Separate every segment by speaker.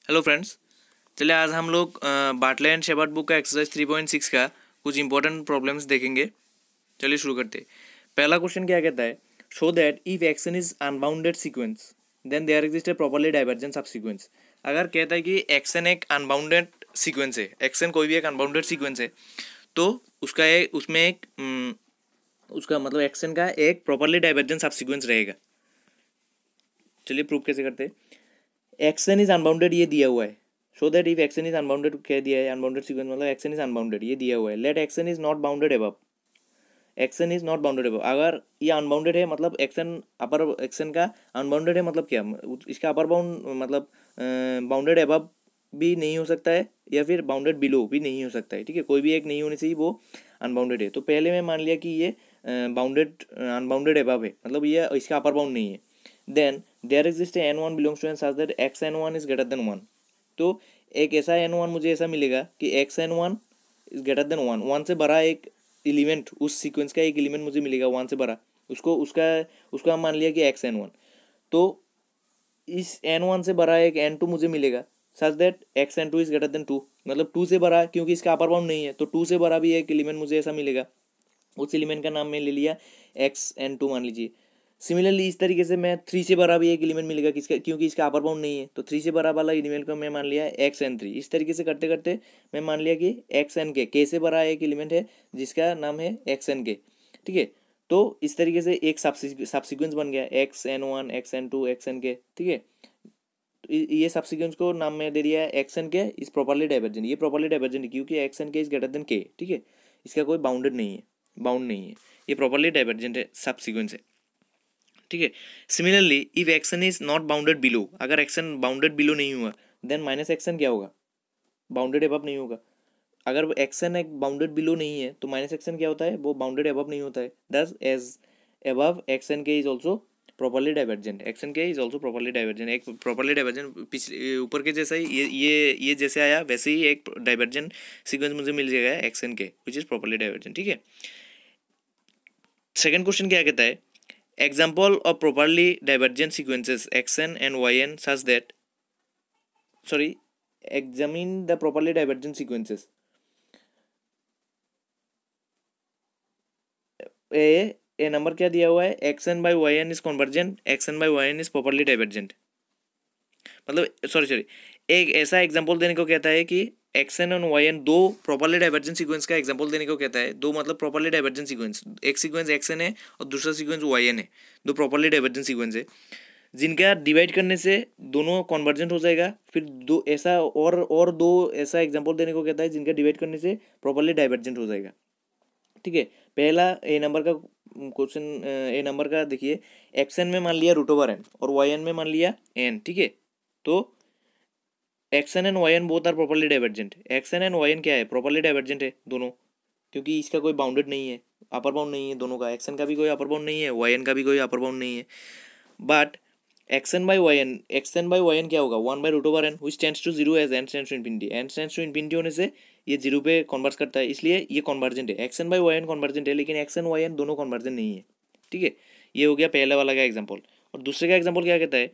Speaker 1: Hello friends, चलिए आज हम लोग बाटले एंड शेपर्ड बुक का एक्सरसाइज 3.6 का कुछ इंपॉर्टेंट प्रॉब्लम्स देखेंगे। चलिए शुरू करते हैं। पहला क्वेश्चन क्या कहता है, show that if x n is unbounded sequence then there exist a properly divergent subsequence. अगर कहता है कि एक्शन एक अनबाउंडेड सीक्वेंस है, एक्शन कोई भी एक अनबाउंडेड सीक्वेंस है, तो उसमें एक उसका मतलब एक्शन का एक प्रॉपर्ली डाइवर्जेंट सब सीक्वेंस रहेगा। चलिए प्रूव कैसे करते हैं। एक्शन इज अनबाउंडेड ये दिया हुआ है, so that if x n is unbounded कह दिया है, अनबाउंडेड सीक्वेंस मतलब एक्शन इज अनबाउंडेड ये दिया हुआ है। Let x n is not bounded above, x n is not bounded above. अगर ये अनबाउंडेड है मतलब एक्शन अपर एक्शन का अनबाउंडेड है मतलब क्या, इसका अपर बाउंड मतलब बाउंडेड अबव भी नहीं हो सकता है या फिर बाउंडेड बिलो भी नहीं हो सकता है। ठीक है, कोई भी एक नहीं होने से ही वो अनबाउंडेड है। तो पहले मैं मान लिया कि ये बाउंडेड अनबाउंडेड अबव है, मतलब ये इसका अपर बाउंड नहीं है। Then there exist n1 belongs to N such that xn1 is greater than 1। तो एक ऐसा n1 मुझे ऐसा मिलेगा कि xn1 इज ग्रेटर देन 1, 1 से बड़ा एक एलिमेंट, उस सीक्वेंस का एक एलिमेंट मुझे मिलेगा 1 से बड़ा, उसको हम मान लिया कि xn1। तो इस n1 से बड़ा एक n2 मुझे मिलेगा such that xn2 is greater then 2, मतलब 2 से बड़ा, क्योंकि इसका अपर बाउंड नहीं है तो 2 से बड़ा भी एक एलिमेंट मुझे ऐसा मिलेगा। उस एलिमेंट का नाम मैं ले लिया xn2 मान लीजिए। सिमिलरली इस तरीके से मैं 3 से बड़ा भी एक एलिमेंट मिलेगा किसका, क्योंकि इसका अपर बाउंड नहीं है तो 3 से बड़ा वाला एलिमेंट को मैं मान लिया xn3। इस तरीके से करते करते मैं मान लिया कि xnk से बड़ा एक एलिमेंट है जिसका नाम है xnk। ठीक है, तो इस तरीके से एक सबसीक्वेंस बन गया xn1 xn2 xnk। ठीक है, तो ये सबसीक्वेंस को नाम में दे दिया है xnk इज प्रॉपर्ली डाइवर्जेंट। ये प्रॉपर्ली डाइवर्जेंट है क्योंकि xnk is greater then k। ठीक है, इसका कोई बाउंडेड नहीं है, बाउंड नहीं है, ये प्रॉपर्ली डाइवर्जेंट है, सब सीक्वेंस है। ठीक है, similarly if x n is not bounded below, अगर एक्शन बाउंडेड बिलो नहीं हुआ देन माइनस एक्शन क्या होगा, बाउंडेड अबव नहीं होगा। अगर एक्शन एक बाउंडेड बिलो नहीं है तो माइनस एक्शन क्या होता है, वो बाउंडेड अबव नहीं होता है। दस एज अबव एक्शन के is also properly divergent, action के इज ऑल्सो प्रॉपर्ली डाइवर्जेंट। एक प्रॉपर्ली डाइवर्जेंट पिछले ऊपर के जैसा ही ये जैसे आया वैसे ही एक डाइवर्जेंट सीक्वेंस मुझे मिल जाएगा एक्शन के विच इज प्रॉपर्ली डाइवर्जेंट। ठीक है, सेकंड क्वेश्चन क्या कहता है, example of properly divergent sequences xn and yn such that examine the properly divergent sequences। A number क्या दिया हुआ है, xn by yn is convergent, xn by yn is properly divergent। मतलब सॉरी एक ऐसा एग्जांपल देने को कहता है कि एक्सन और वाईएन दो प्रॉपर्ली डाइवर्जेंट सीक्वेंस का एग्जांपल देने को कहता है। दो मतलब प्रॉपर्ली डाइवर्जेंट सीक्वेंस, एक सीक्वेंस एक्सन है और दूसरा सीक्वेंस वाईएन है, दो प्रॉपर्ली डाइवर्जेंट सीक्वेंस है जिनका डिवाइड करने से दोनों कन्वर्जेंट हो जाएगा। फिर दो ऐसा और दो ऐसा एग्जांपल देने को कहता है जिनका डिवाइड करने से प्रॉपर्ली डाइवर्जेंट हो जाएगा। ठीक है, पहला ए नंबर का क्वेश्चन, ए नंबर का देखिए, एक्सन में मान लिया रूट ओवर एन और वाईएन में मान लिया एन। ठीक है, तो x n and y n both are properly divergent. X n and y n क्या है, प्रॉपर्ली डाइवर्जेंट है दोनों, क्योंकि इसका कोई बाउंडेड नहीं है, अपर बाउंड नहीं है दोनों का। एक्सन का भी कोई अपर बाउंड नहीं है, वाईएन का भी कोई अपर बाउंड नहीं है। बट एक्सन बाई वाईएन क्या होगा, 1/√n which tends to 0 as n tends to infinity. n tends to infinity होने से ये 0 पे कन्वर्स करता है, इसलिए ये कन्वर्जेंट है। एक्सन बाई वाईएन कन्वर्जेंट है, लेकिन एक्सन वाईएन दोनों कन्वर्जेंट नहीं है। ठीक है, ये हो गया पहले वाला का एग्जाम्पल। और दूसरे का एग्जाम्पल क्या कहता है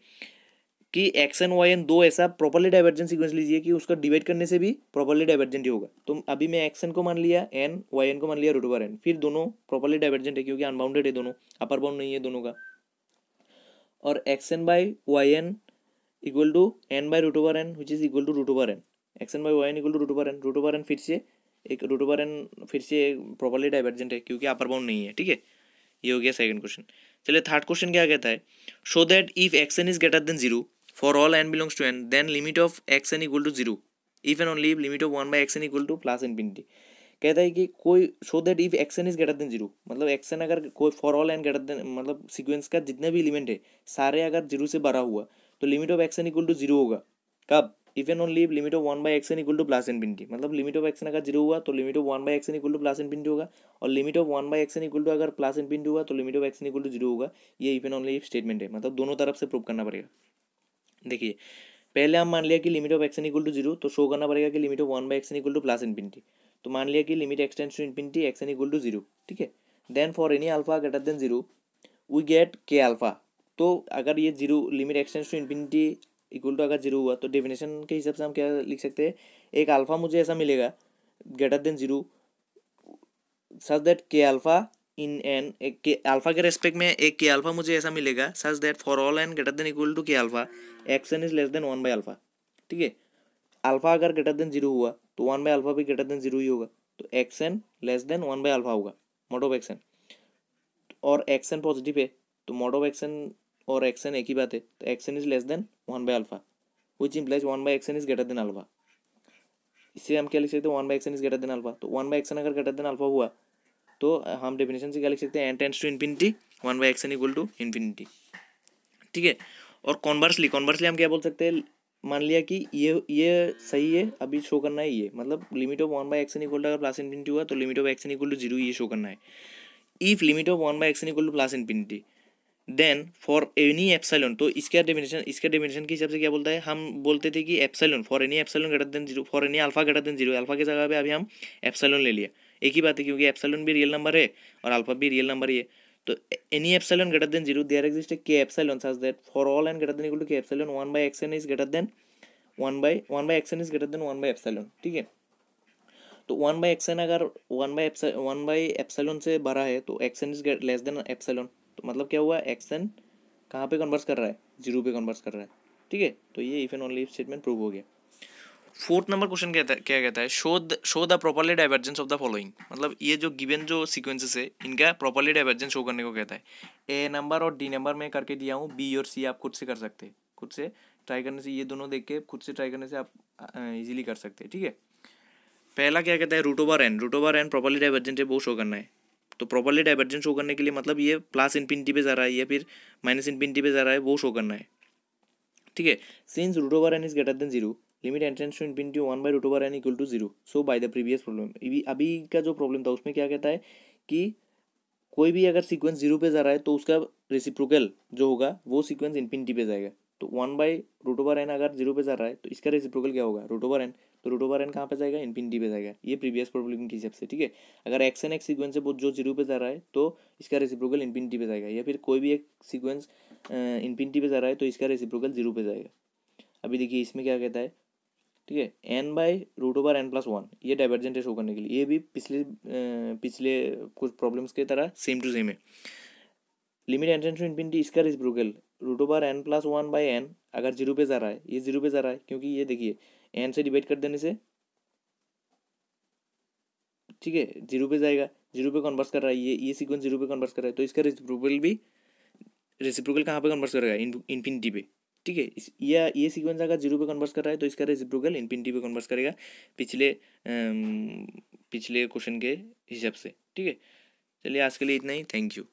Speaker 1: कि एक्स एंड वाई एन दो ऐसा प्रॉपर्ली डाइवर्जेंट सीक्वेंस लीजिए कि उसका डिवाइड करने से भी प्रॉपर्ली डाइवर्जेंट ही होगा। तो अभी मैं एक्स एन को मान लिया एन, वाई एन को मान लिया रूट ओवर एन, फिर दोनों प्रॉपर्ली डाइवर्जेंट है क्योंकि अनबाउंडेड है दोनों, अपर बाउंड नहीं है दोनों का। और x n by y n equal to n by root over n which is equal to root over n. X n by y n equal to root over n फिर से एक रूट ओवर एन फिर से properly divergent है क्योंकि अपर bound नहीं है। ठीक है, ये हो गया सेकंड क्वेश्चन। चलिए थर्ड क्वेश्चन क्या कहता है, show that if x N is greater than 0 for all n belongs to n then limit of x N equal to 0 if and only limit of 1/xn equal to plus infinity. कहता है कि कोई show that if x N is greater than 0, मतलब x n अगर कोई for all N greater than मतलब sequence का जितने भी एलिमेंट है सारे अगर 0 से बड़ा हुआ तो limit of x N equal to 0 होगा। कब, if and only limit of 1/xn equal to plus infinity, मतलब लिमिट ऑफ एक्सन अगर 0 हुआ तो limit of 1/xn equal to plus infinity होगा, और limit of 1/xn equal to अगर plus infinity हुआ तो limit of x n equal to 0 होगा। ये if and only if statement है, मतलब दोनों तरफ से प्रूव करना पड़ेगा। देखिए पहले हम मान लिया कि limit of x n equal to 0, तो शो करना पड़ेगा कि limit of 1/xn equal to plus infinity. तो मान लिया कि limit x tends to infinity x n equal to 0। ठीक है, then for any alpha greater than 0 we get K alpha. तो अगर ये 0 limit x tends to infinity equal to अगर जीरो हुआ तो डेफिनेशन के हिसाब से हम क्या लिख सकते हैं, एक अल्फा मुझे ऐसा मिलेगा greater than zero such that के अल्फा इन एन, एक के अल्फा के रेस्पेक्ट में एक के अल्फा मुझे ऐसा मिलेगा such that for all N greater than equal to K alpha X N is less than 1/अल्फा। ठीक है, अल्फा अगर ग्रेटर देन जीरो हुआ तो 1/अल्फा भी ग्रेटर देन जीरो ही होगा, तो एक्स एन लेस देन 1/अल्फा होगा मॉड ऑफ एक्स एन। और एक्स एन पॉजिटिव है तो मॉड ऑफ एक्स एन और एक्स एन एक ही बात है, तो x N is less than 1/अल्फा विच इम्प्लाइज 1/एक्स N is greater than alpha. इससे हम क्या लिख सकते हैं, 1/एक्स N is greater than alpha, तो 1/एक्स एन अगर ग्रेटर देन अल्फा हुआ तो हम डेफिनेशन से क्या लिख सकते हैं, एन टेंड्स टू इन्फिनिटी 1/एक्स एन इक्वल टू इन्फिनिटी। ठीक है, और कॉन्वर्सली हम क्या बोल सकते हैं, मान लिया कि ये सही है, अभी शो करना है ये, मतलब लिमिट ऑफ 1/एक्स एन इक्वल टू अगर प्लस इन्फिनिटी हुआ तो limit of x N equal to zero ये शो करना है। इफ लिमिट ऑफ 1/एक्स N equal to plus infinity then for any epsilon, तो इसके डेफिनेशन के हिसाब से क्या बोलता है, हम बोलते थे कि epsilon for any epsilon greater than zero, for any alpha greater than zero, alpha की जगह पे अभी हम एप्सिलॉन ले लिया, एक ही बात है क्योंकि एप्सिलॉन भी रियल नंबर है और अल्फा भी रियल नंबर ही है। तो any epsilon greater than zero there exist K epsilon such that for all N greater than equal to K epsilon 1/एक्स एन इज ग्रेटर देन 1/एक्स एन इज ग्रेटर देन 1/एप्सिलॉन। ठीक है, तो 1/एक्स एन अगर 1/एप्सिलॉन से बड़ा है तो x N is less than epsilon, तो मतलब क्या हुआ, एक्स एन कहाँ पे कन्वर्स कर रहा है, जीरो पे कन्वर्स कर रहा है। ठीक है, तो ये if and only if statement prove हो गया। फोर्थ नंबर क्वेश्चन क्या कहता है, show the properly divergence of the following, मतलब ये जो गिवन जो सीक्वेंसेस है इनका प्रॉपर्ली डाइवर्जेंस शो करने को कहता है। ए नंबर और डी नंबर में करके दिया हूँ, बी और सी आप खुद से कर सकते हैं, खुद से ट्राई करने से, ये दोनों देख के खुद से ट्राई करने से आप इजीली कर सकते हैं। ठीक है, पहला क्या कहता है, root over n properly divergent है वो शो करना है। तो प्रॉपर्ली डाइवर्जेंट शो करने के लिए मतलब ये प्लस इन्फिनिटी पे जा रहा है या फिर माइनस इन्फिनिटी पे जा रहा है वो शो करना है। ठीक है, since root over n is greater than zero limit n tends to infinity 1/√n equal to zero, so by the previous problem, अभी का जो प्रॉब्लम था उसमें क्या कहता है कि कोई भी अगर सीक्वेंस जीरो पे जा रहा है तो उसका रेसिप्रोकल जो होगा वो सीक्वेंस इन्फिनिटी पे जाएगा। तो 1/√n अगर जीरो पे जा रहा है तो इसका रेसिप्रोकल क्या होगा, रूट ओवर एन, तो रूट ओवर एन कहाँ पे जाएगा, इन्फिनिटी पे जाएगा, ये प्रीवियस प्रॉब्लम के हिसाब से। ठीक है, अगर एक्स एन एक सीक्वेंस है वो जो जीरो पे जा रहा है तो इसका रेसिप्रोकल इन्फिनिटी पे जाएगा, या फिर कोई भी एक सीक्वेंस इन्फिनिटी पे जा रहा है तो इसका रेसिप्रोकल जीरो पे जाएगा। अभी देखिए इसमें क्या कहता है, ठीक है, n/√n+1 ये डाइवर्जेंट है शो करने के लिए, ये भी पिछले कुछ प्रॉब्लम्स की तरह सेम टू सेम है। Limit n tends to infinity इसका रेसिप्रोकल √n+1/n अगर जीरो पे जा रहा है, ये जीरो पे जा रहा है क्योंकि ये देखिए n से डिवाइड कर देने से, ठीक है, जीरो पे जाएगा, जीरो पे कन्वर्स कर रहा है, ये सीक्वेंस जीरो पे कन्वर्स कर रहा है तो इसका रेसिप्रोकल कहाँ पे कन्वर्स करेगा, इन्फिनिटी पे। ठीक है, ये सीक्वेंस अगर जीरो पे कन्वर्स कर रहा है तो इसका रेसिप्रोकल इन्फिनिटी पे कन्वर्स करेगा पिछले क्वेश्चन के हिसाब से। ठीक है, चलिए आज के लिए इतना ही, थैंक यू।